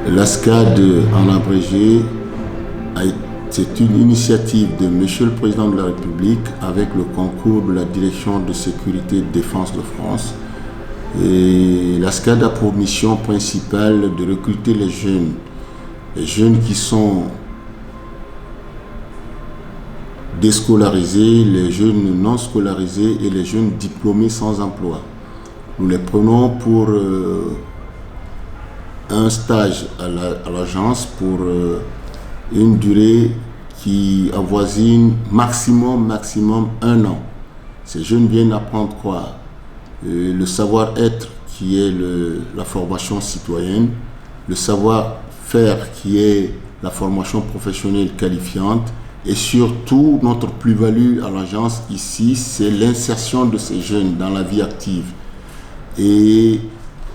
L'ASCAD, en abrégé, c'est une initiative de Monsieur le Président de la République avec le concours de la Direction de sécurité et de défense de France. Et l'ASCAD a pour mission principale de recruter les jeunes qui sont déscolarisés, les jeunes non scolarisés et les jeunes diplômés sans emploi. Nous les prenons pour un stage à l'agence pour une durée qui avoisine maximum 1 an. Ces jeunes viennent apprendre quoi? Le savoir-être qui est la formation citoyenne, le savoir-faire qui est la formation professionnelle qualifiante et surtout notre plus-value à l'agence ici, c'est l'insertion de ces jeunes dans la vie active. Et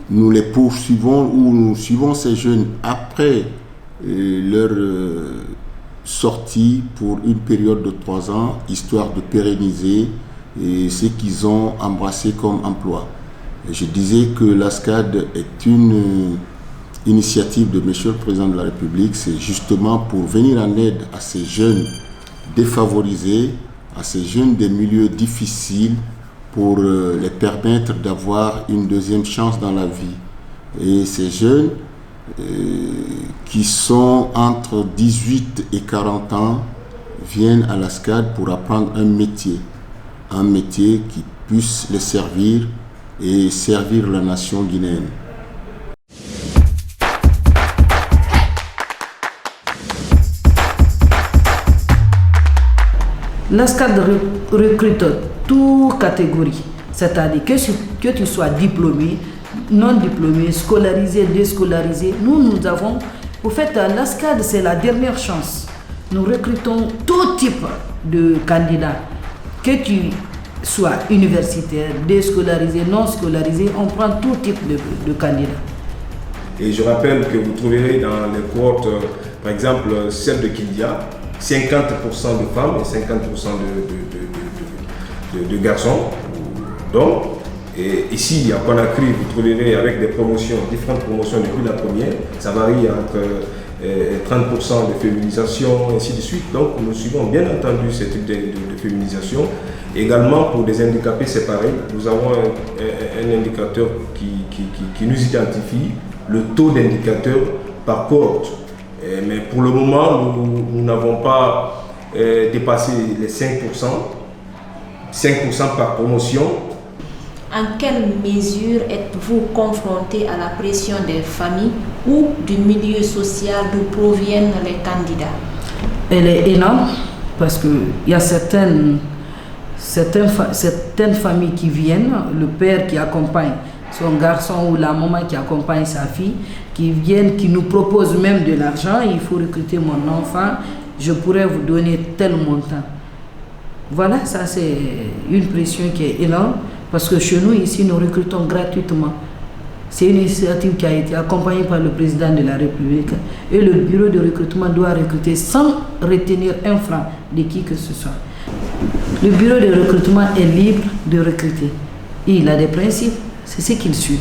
nous les poursuivons ou nous suivons ces jeunes après leur sortie pour une période de 3 ans, histoire de pérenniser ce qu'ils ont embrassé comme emploi. Et je disais que l'ASCAD est une initiative de Monsieur le Président de la République, c'est justement pour venir en aide à ces jeunes défavorisés, à ces jeunes des milieux difficiles, pour les permettre d'avoir une deuxième chance dans la vie. Et ces jeunes qui sont entre 18 et 40 ans viennent à l'ASCAD pour apprendre un métier qui puisse les servir et servir la nation guinéenne. L'ASCAD recrute toute catégorie, c'est-à-dire que tu sois diplômé, non diplômé, scolarisé, déscolarisé. Nous avons, au fait, l'ASCAD, c'est la dernière chance. Nous recrutons tout type de candidats. Que tu sois universitaire, déscolarisé, non scolarisé, on prend tout type de candidats. Et je rappelle que vous trouverez dans les cohortes, par exemple, celle de Kindia, 50% de femmes et 50% de garçons. Donc, et ici, à Conakry, vous trouverez avec des promotions, différentes promotions depuis la première. Ça varie entre 30% de féminisation, ainsi de suite. Donc, nous suivons bien entendu ce type de féminisation. Également, pour des handicapés séparés, nous avons un indicateur qui nous identifie, le taux d'indicateur par cohorte. Mais pour le moment, nous n'avons pas dépassé les 5% par promotion. En quelle mesure êtes-vous confronté à la pression des familles ou du milieu social d'où proviennent les candidats? Elle est énorme parce qu'il y a certaines familles qui viennent, le père qui accompagne son garçon ou la maman qui accompagne sa fille, qui viennent, qui nous proposent même de l'argent. Il faut recruter mon enfant, je pourrais vous donner tel montant. Voilà, ça c'est une pression qui est énorme parce que chez nous ici nous recrutons gratuitement. C'est une initiative qui a été accompagnée par le président de la République et le bureau de recrutement doit recruter sans retenir un franc de qui que ce soit. Le bureau de recrutement est libre de recruter. Et il a des principes, c'est ce qu'il suit.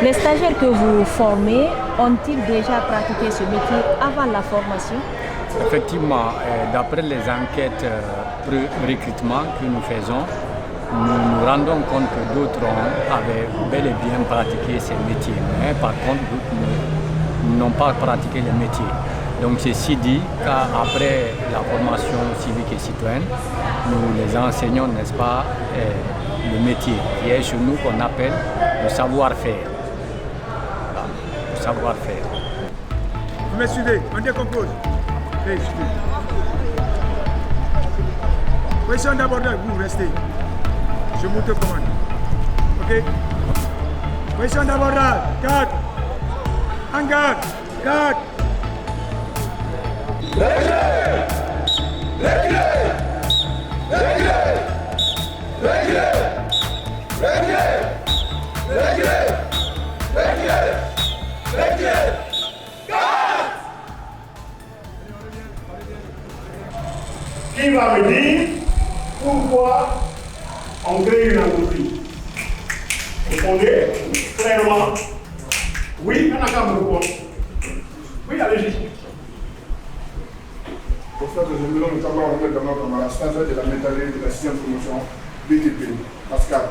Les stagiaires que vous formez, ont-ils déjà pratiqué ce métier avant la formation? Effectivement, d'après les enquêtes recrutement que nous faisons, nous nous rendons compte que d'autres avaient bel et bien pratiqué ces métiers, mais par contre d'autres n'ont pas pratiqué les métiers. Donc ceci dit qu'après la formation civique et citoyenne, nous les enseignons, n'est-ce pas, le métier qui est chez nous qu'on appelle le savoir-faire. Voilà, le savoir-faire. Vous me suivez, on décompose. Position d'abordage, vous restez. Je monte commande. Ok? Position d'abordage, 4. En garde, 4. Qui va me dire pourquoi on crée une entreprise? Répondez clairement. Oui, on a qu'à me répondre. Oui, allez-y. Pour faire des éléments, nous avons remis dans notre camarade stagiaire de la métallurgie de la 6e promotion BTP, Pascal.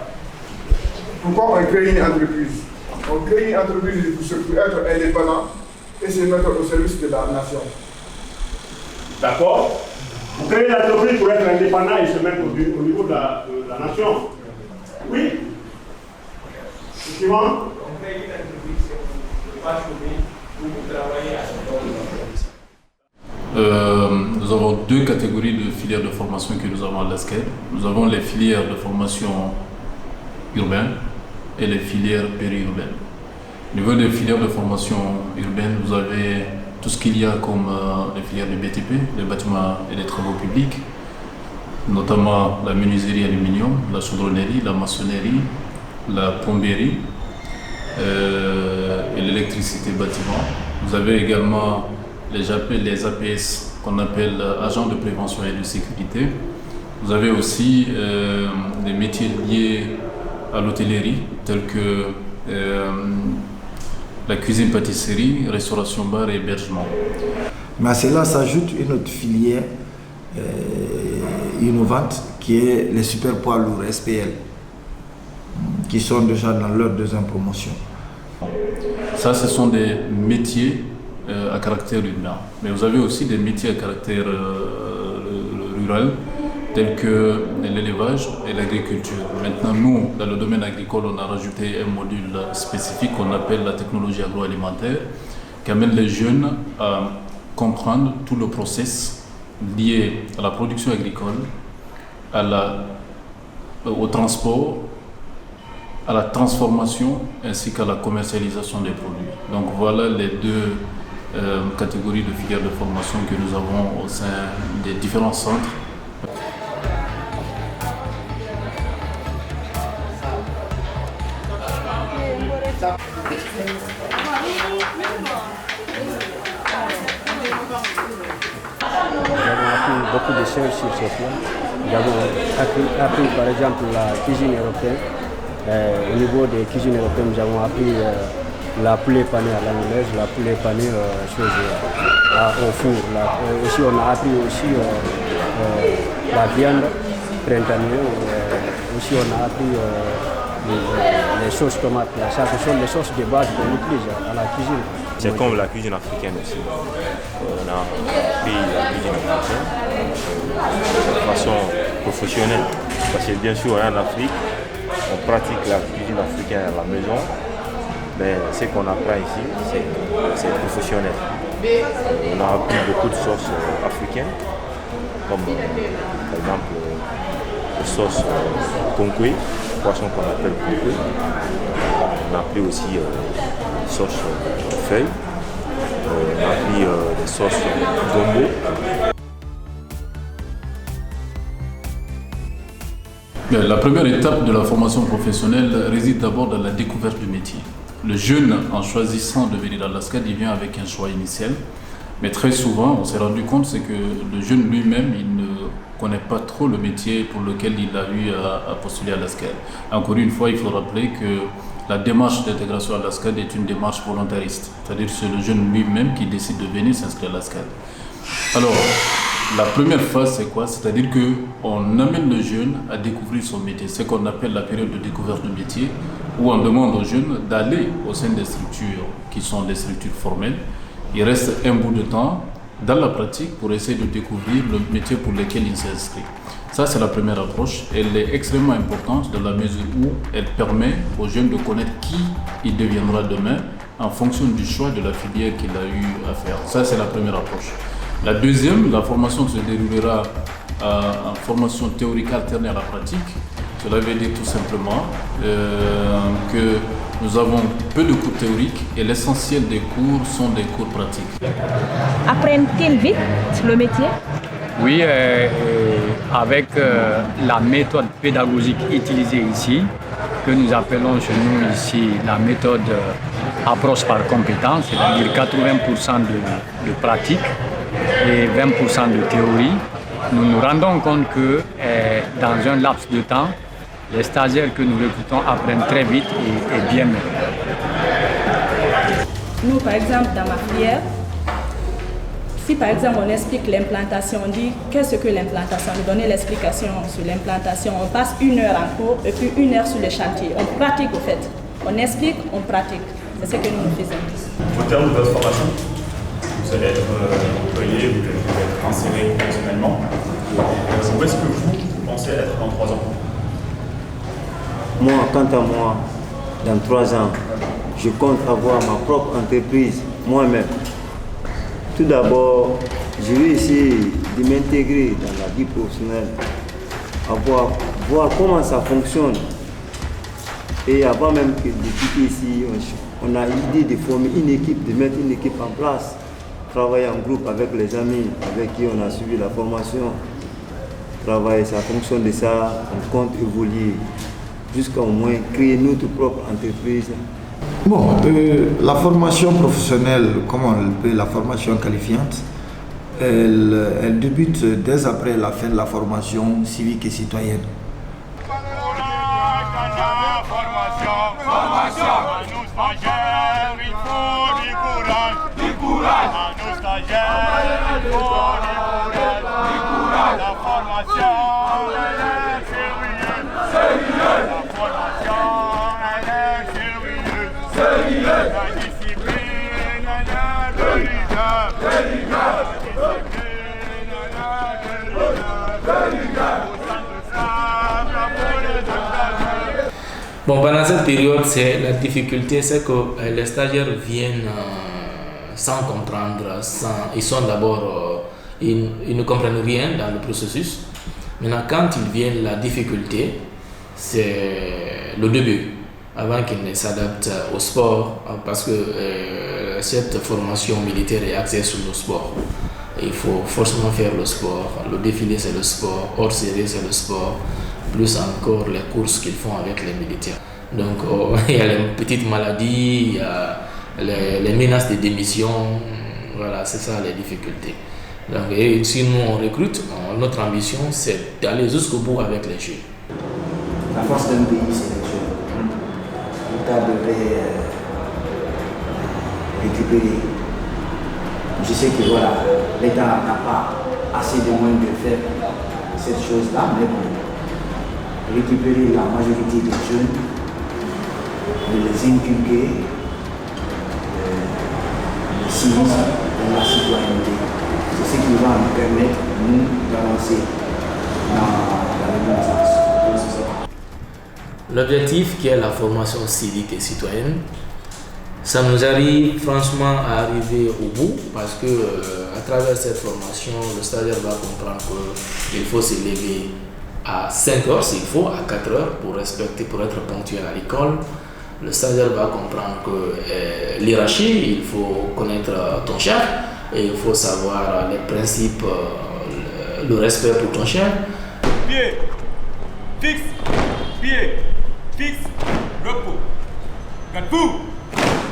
Pourquoi on crée une entreprise? On crée une entreprise pour être indépendant et se mettre au service de la nation. D'accord? Vous créez l'entreprise pour être indépendant et se mettre au niveau de la nation. Oui? Suivant? On crée une entreprise pour pas chômer, pour travailler à son Nous avons deux catégories de filières de formation que nous avons à l'ASCED. Nous avons les filières de formation urbaine et les filières périurbaines. Au niveau des filières de formation urbaine, vous avez tout ce qu'il y a comme les filières de BTP, les bâtiments et les travaux publics, notamment la menuiserie aluminium, la chaudronnerie, la maçonnerie, la plomberie et l'électricité bâtiment. Vous avez également les APS qu'on appelle agents de prévention et de sécurité. Vous avez aussi des métiers liés à l'hôtellerie tels que la cuisine-pâtisserie, restauration bar et hébergement. Mais à cela s'ajoute une autre filière innovante qui est les super poids lourds SPL, qui sont déjà dans leur deuxième promotion. Ça, ce sont des métiers à caractère urbain. Mais vous avez aussi des métiers à caractère rural, tels que l'élevage et l'agriculture. Maintenant, nous, dans le domaine agricole, on a rajouté un module spécifique qu'on appelle la technologie agroalimentaire, qui amène les jeunes à comprendre tout le process lié à la production agricole, au transport, à la transformation ainsi qu'à la commercialisation des produits. Donc voilà les deux catégories de filières de formation que nous avons au sein des différents centres. Beaucoup de choses sur ce plan. Nous avons appris par exemple la cuisine européenne. Au niveau des cuisines européennes, nous avons appris la poulet panée à l'anglaise, la poulet panée au four. Aussi, on a appris aussi la viande printanière. Aussi, on a appris les sauces tomates. Ça, ce sont les sauces de base qu'on utilise à la cuisine. C'est comme la cuisine africaine aussi. On a appris la cuisine africaine de façon professionnelle. Parce que bien sûr, en Afrique, on pratique la cuisine africaine à la maison. Mais ce qu'on apprend ici, c'est professionnel. On a appris beaucoup de sauces africaines, comme par exemple les sauces konkwe, poisson qu'on appelle konkwe. On a appris aussi des sauces feuilles. On a appris des sauces gombo. La première étape de la formation professionnelle réside d'abord dans la découverte du métier. Le jeune, en choisissant de venir à l'ASCAD, il vient avec un choix initial. Mais très souvent, on s'est rendu compte que le jeune lui-même, il ne connaît pas trop le métier pour lequel il a eu à postuler à l'ASCAD. Encore une fois, il faut rappeler que la démarche d'intégration à l'ASCAD est une démarche volontariste. C'est-à-dire que c'est le jeune lui-même qui décide de venir s'inscrire à l'ASCAD. Alors, la première phase, c'est quoi? C'est-à-dire qu'on amène le jeune à découvrir son métier. C'est ce qu'on appelle la période de découverte du métier, où on demande aux jeunes d'aller au sein des structures qui sont des structures formelles. Il reste un bout de temps dans la pratique pour essayer de découvrir le métier pour lequel il s'inscrit. Ça, c'est la première approche. Elle est extrêmement importante dans la mesure où elle permet aux jeunes de connaître qui il deviendra demain en fonction du choix de la filière qu'il a eu à faire. Ça, c'est la première approche. La deuxième, la formation se déroulera en formation théorique alternée à la pratique. Cela veut dire tout simplement que nous avons peu de cours théoriques et l'essentiel des cours sont des cours pratiques. Apprennent-ils vite le métier? Oui, avec la méthode pédagogique utilisée ici, que nous appelons chez nous ici la méthode approche par compétence, c'est-à-dire 80% de pratique et 20% de théorie, nous nous rendons compte que dans un laps de temps, les stagiaires que nous recrutons apprennent très vite et bien même. Nous, par exemple, dans ma filière, si par exemple on explique l'implantation, on dit qu'est-ce que l'implantation, nous donner l'explication sur l'implantation, on passe 1 heure en cours et puis 1 heure sur le chantier. On pratique au fait. On explique, on pratique. C'est ce que nous faisons. Au terme de votre formation, vous allez être employé, vous allez être inséré professionnellement. Où est-ce que vous pensez être dans 3 ans? Moi, quant à moi, dans 3 ans, je compte avoir ma propre entreprise moi-même. Tout d'abord, je vais essayer de m'intégrer dans la vie professionnelle, voir comment ça fonctionne. Et avant même de quitter ici, on a l'idée de former une équipe, de mettre une équipe en place, travailler en groupe avec les amis avec qui on a suivi la formation, travailler, ça fonctionne de ça, on compte évoluer jusqu'à au moins créer notre propre entreprise. Bon, la formation professionnelle, comment on l'appelle, la formation qualifiante, elle débute dès après la fin de la formation civique et citoyenne. Bon, pendant cette période, la difficulté, c'est que les stagiaires viennent sans comprendre, ils sont d'abord, ils ne comprennent rien dans le processus. Maintenant, quand ils viennent, la difficulté, c'est le début, avant qu'ils ne s'adaptent au sport, parce que cette formation militaire est axée sur le sport. Il faut forcément faire le sport, le défilé c'est le sport, hors série c'est le sport, plus encore les courses qu'ils font avec les militaires. Donc il y a les petites maladies, il y a les menaces de démission, voilà, c'est ça les difficultés. Donc, et si nous on recrute, notre ambition c'est d'aller jusqu'au bout avec les jeunes. La force d'un pays c'est les jeunes. L'État devrait récupérer. Je sais que voilà, l'État n'a pas assez de moyens de faire cette chose-là, mais bon, récupérer la majorité des jeunes, de les inculquer, le civisme et la citoyenneté. C'est ce qui va nous permettre, nous, d'avancer dans la renaissance. L'objectif qui est la formation civique et citoyenne, ça nous arrive franchement à arriver au bout parce que à travers cette formation, le stagiaire va comprendre qu'il faut se lever à 5 heures s'il faut, à 4 heures pour être ponctuel à l'école. Le stagiaire va comprendre que l'hiérarchie, il faut connaître ton chef et il faut savoir les principes, le respect pour ton chef. Pied, fixe, pied, fixe, repos. Gardez-vous.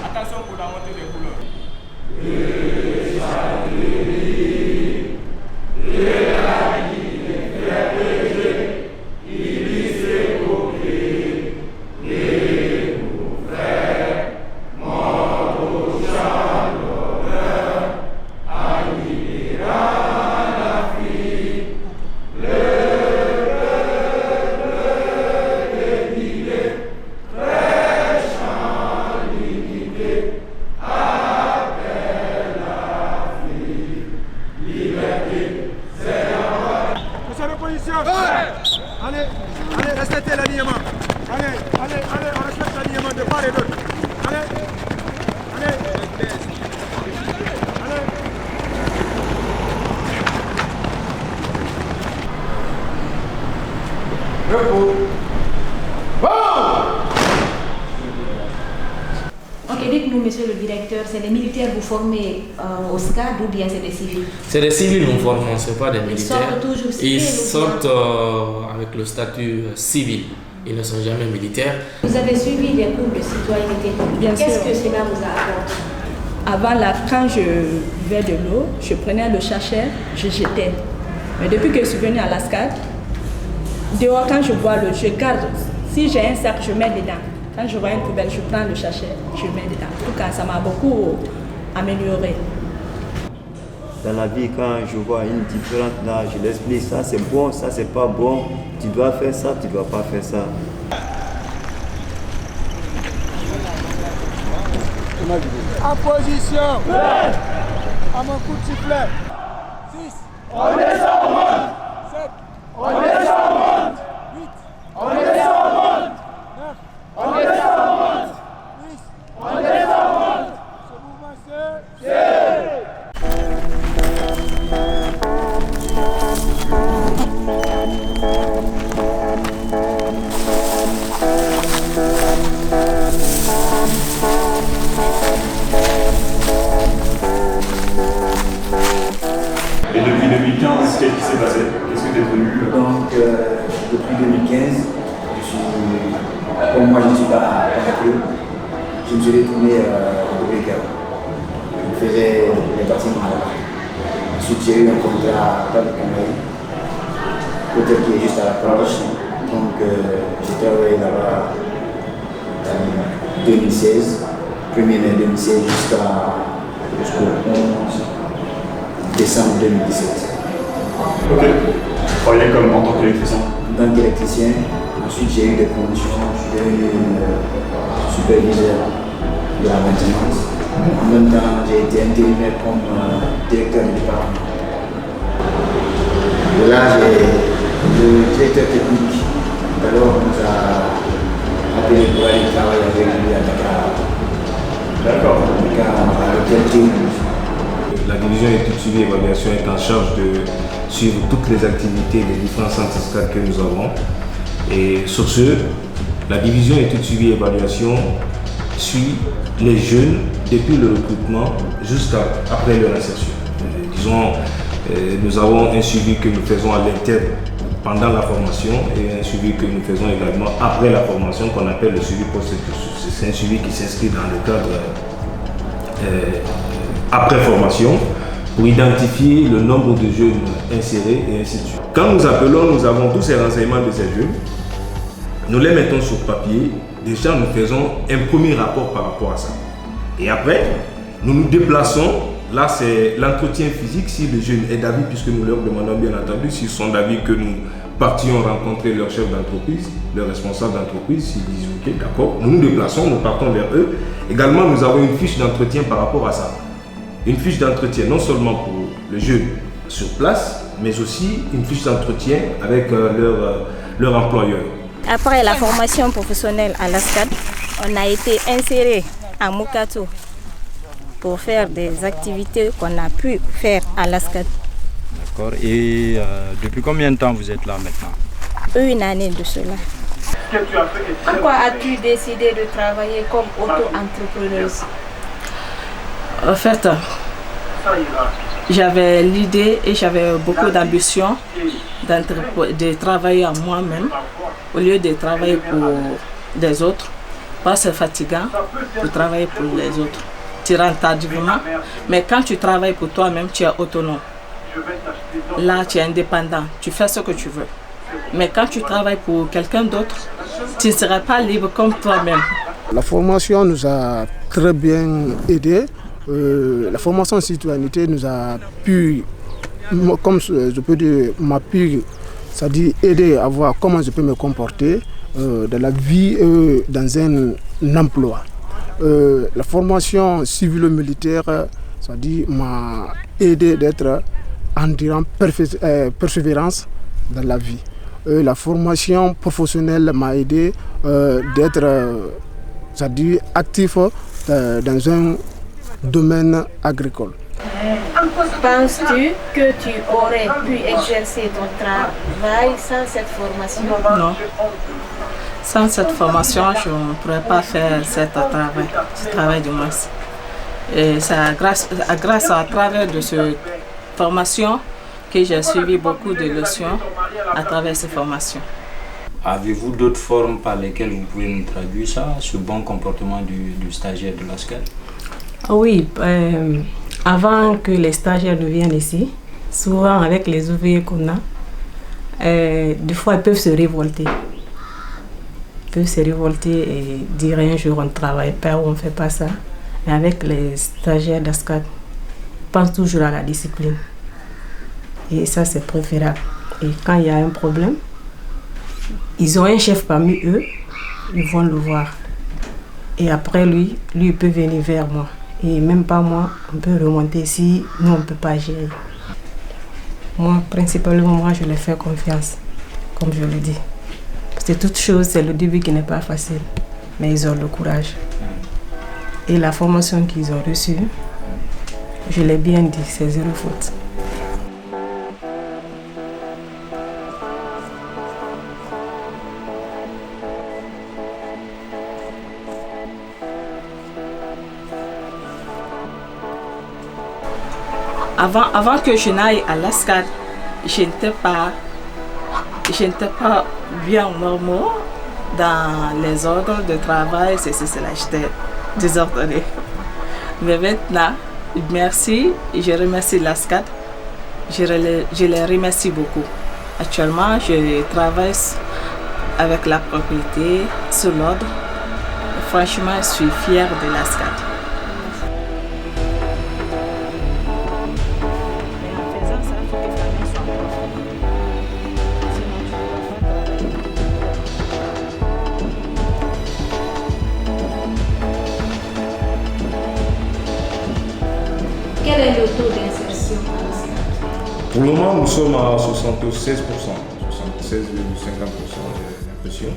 Attention pour la montée des couleurs. Allez, respectez l'alignement. Allez, on respecte l'alignement de part et d'autre. Allez. Repos. Bon! Ok, dites-nous, monsieur le directeur, c'est les militaires que vous formez au SCAD ou bien c'est des civils? C'est des civils nous formons, ce n'est pas des militaires. Ils sortent toujours civils? Ils sortent avec le statut civil. Ils ne sont jamais militaires. Vous avez suivi les cours de citoyenneté. Qu'est-ce que cela vous a apporté? Avant là, quand je buvais de l'eau, je prenais le sachet, je jetais. Mais depuis que je suis venue à la SCAD, dehors quand je bois l'eau, je garde. Si j'ai un sac, je mets dedans. Quand je vois une poubelle, je prends le sachet, je mets dedans. En tout cas, ça m'a beaucoup amélioré. Dans la vie, quand je vois une différence là, je l'explique, ça c'est bon, ça c'est pas bon, tu dois faire ça, tu dois pas faire ça. En position. À mon coup de sifflet. 6. On descend, on monte. 7. On descend, on monte. 8. On descend, on monte. 9. On descend, on monte. 10. On descend, on monte. Ce mouvement c'est... Et depuis 2015, qu'est-ce qui s'est passé? Qu'est-ce que tu es devenu? Donc, depuis 2015, comme moi je ne suis pas parti, je me suis retourné au Bécao. Je faisais les bâtiments là-bas. Ensuite, j'ai eu un contrat dans le Cameroun, hôtel qui est juste à la plage. Donc, j'ai travaillé là-bas en 2016, 1er mai 2016 jusqu'au 11 décembre 2017. Ok. Tu travaillais comme en tant qu'électricien? En tant qu'électricien. Ensuite, j'ai eu des promotions. Je suis devenu superviseur de la maintenance. En même temps, j'ai été intérimaire comme directeur du département. Et là, j'ai le directeur technique. Alors, on nous a appelé pour aller travailler avec lui à Dakar. D'accord. À l'hôtel Théoule. La division études suivies et évaluation est en charge de suivre toutes les activités des différents centres SCAD que nous avons. Et sur ce, la division études suivies et évaluation suit les jeunes depuis le recrutement jusqu'à après leur insertion. Disons, nous avons un suivi que nous faisons à l'interne pendant la formation et un suivi que nous faisons également après la formation qu'on appelle le suivi post-cursus. C'est un suivi qui s'inscrit dans le cadre après formation pour identifier le nombre de jeunes insérés et ainsi de suite. Quand nous appelons, nous avons tous ces renseignements de ces jeunes, nous les mettons sur papier, déjà nous faisons un premier rapport par rapport à ça. Et après, nous nous déplaçons, là c'est l'entretien physique si le jeune est d'avis, puisque nous leur demandons bien entendu s'ils sont d'avis que nous partions rencontrer leur chef d'entreprise, leur responsable d'entreprise, s'ils disent ok, d'accord, nous nous déplaçons, nous partons vers eux. Également, nous avons une fiche d'entretien par rapport à ça. Une fiche d'entretien non seulement pour le jeune sur place, mais aussi une fiche d'entretien avec leur employeur. Après la formation professionnelle à la SCAD, on a été inséré à Mukato pour faire des activités qu'on a pu faire à la SCAD. D'accord. Et depuis combien de temps vous êtes là maintenant? Une année de cela. Pourquoi as-tu décidé de travailler comme auto-entrepreneuse? En fait, j'avais l'idée et j'avais beaucoup d'ambition de travailler à moi-même au lieu de travailler pour des autres. Pas c'est fatigant de travailler pour les autres. Tu rentres tardivement, mais quand tu travailles pour toi-même, tu es autonome. Là, tu es indépendant, tu fais ce que tu veux. Mais quand tu travailles pour quelqu'un d'autre, tu ne seras pas libre comme toi-même. La formation nous a très bien aidés. La formation en citoyenneté nous a pu, comme je peux dire, m'a pu, c'est-à-dire aider à voir comment je peux me comporter dans la vie, dans un emploi. La formation civilo-militaire, c'est-à-dire m'a aidé d'être endurant, persévérance dans la vie. la formation professionnelle m'a aidé d'être actif dans un domaine agricole. Penses-tu que tu aurais pu exercer ton travail sans cette formation? Non. Sans cette formation, je ne pourrais pas faire ce travail du moins. Et c'est grâce à travers de cette formation que j'ai suivi beaucoup de leçons à travers ces formations. Avez-vous d'autres formes par lesquelles vous pouvez nous traduire ça, ce bon comportement du stagiaire de l'ASCAD? Oui, avant que les stagiaires ne viennent ici, souvent avec les ouvriers qu'on a, des fois ils peuvent se révolter. Ils peuvent se révolter et dire un jour on ne travaille pas ou on ne fait pas ça. Mais avec les stagiaires d'ASCAD, ils pensent toujours à la discipline. Et ça c'est préférable. Et quand il y a un problème, ils ont un chef parmi eux, ils vont le voir. Et après lui il peut venir vers moi. Et même pas moi, on peut remonter si nous on ne peut pas gérer. Moi, principalement, je leur fais confiance, comme je le dis. Parce que toute chose, c'est le début qui n'est pas facile. Mais ils ont le courage. Et la formation qu'ils ont reçue, je l'ai bien dit, c'est zéro faute. Avant que je n'aille à l'ASCAD, je n'étais pas bien normaux dans les ordres de travail, j'étais désordonnée. Mais maintenant, merci, je remercie l'ASCAD, je les remercie beaucoup. Actuellement, je travaille avec la propriété, sous l'ordre. Franchement, je suis fière de l'ASCAD. Quel est le taux d'insertion à l'ASCAD? Pour le moment, nous sommes à 76%, 76,50%, j'ai l'impression.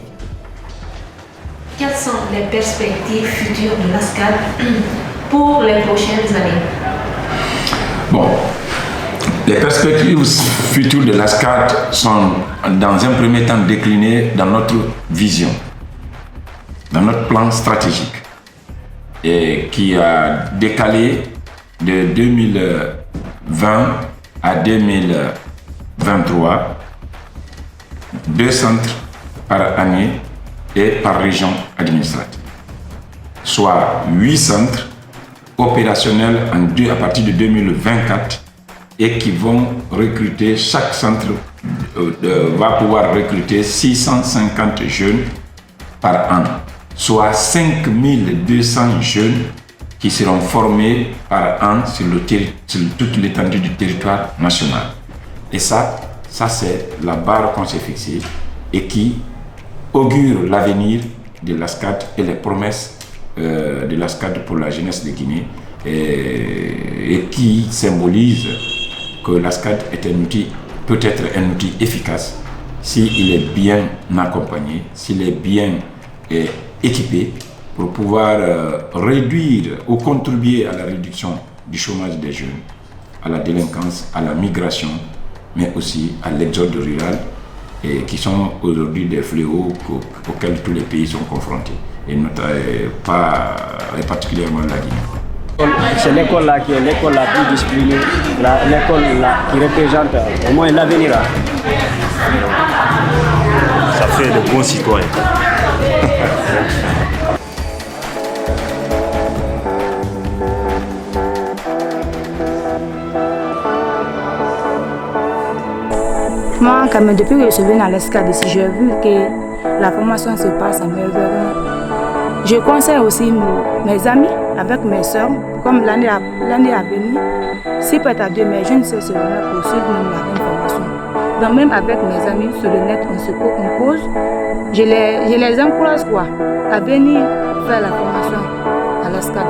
Quelles sont les perspectives futures de l'ASCAD pour les prochaines années? Bon, les perspectives futures de l'ASCAD sont dans un premier temps déclinées dans notre vision, dans notre plan stratégique, et qui a décalé de 2020 à 2023, 2 centres par année et par région administrative, soit 8 centres opérationnels à partir de 2024 et qui vont recruter, chaque centre va pouvoir recruter 650 jeunes par an, soit 5200 jeunes qui seront formés par an sur toute l'étendue du territoire national. Et ça c'est la barre qu'on s'est fixée et qui augure l'avenir de l'ASCAD et les promesses de l'ASCAD pour la jeunesse de Guinée et qui symbolise que l'ASCAD est peut être un outil efficace s'il est bien accompagné, s'il est bien équipé pour pouvoir réduire ou contribuer à la réduction du chômage des jeunes, à la délinquance, à la migration, mais aussi à l'exode rural, et qui sont aujourd'hui des fléaux auxquels tous les pays sont confrontés, et particulièrement la Guinée. C'est l'école là qui est l'école la plus disciplinée, l'école qui représente au moins l'avenir. Ça fait de bons citoyens. Moi, quand même, depuis que je suis venue à l'ASCAD ici, j'ai vu que la formation se passe à merveille. Je conseille aussi mes amis, avec mes soeurs, comme l'année à venir, si peut-être à 2 mai, je ne sais si on a poursuivre même la même formation. Donc même avec mes amis sur le net, on cause, je les encourage à venir faire la formation à l'ASCAD.